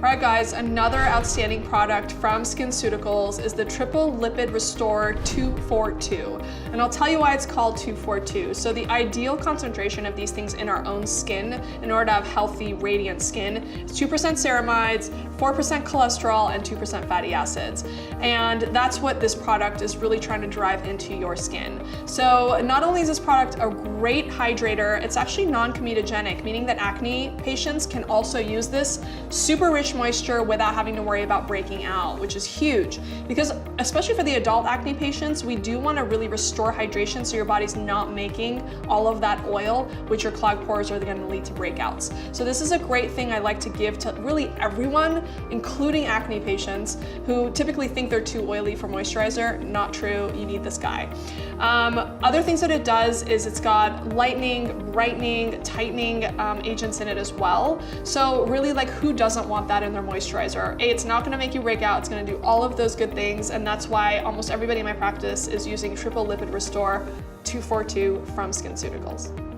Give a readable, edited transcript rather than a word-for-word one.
Alright guys, another outstanding product from Skinceuticals is the Triple Lipid Restore 242. And I'll tell you why it's called 242. So the ideal concentration of these things in our own skin in order to have healthy, radiant skin is 2% ceramides, 4% cholesterol, and 2% fatty acids. And that's what this product is really trying to drive into your skin. So not only is this product a great hydrator, it's actually non-comedogenic, meaning that acne patients can also use this super rich moisture without having to worry about breaking out, which is huge. Because especially for the adult acne patients, we do want to really restore hydration so your body's not making all of that oil, which your clogged pores are going to lead to breakouts. So this is a great thing I like to give to really everyone, including acne patients who typically think they're too oily for moisturizer. Not true, you need this guy. Other things that it does is it's got lightening, brightening, tightening agents in it as well. So really, like, who doesn't want that in their moisturizer? It's not gonna make you break out, it's gonna do all of those good things, and that's why almost everybody in my practice is using Triple Lipid Restore 242 from Skinceuticals.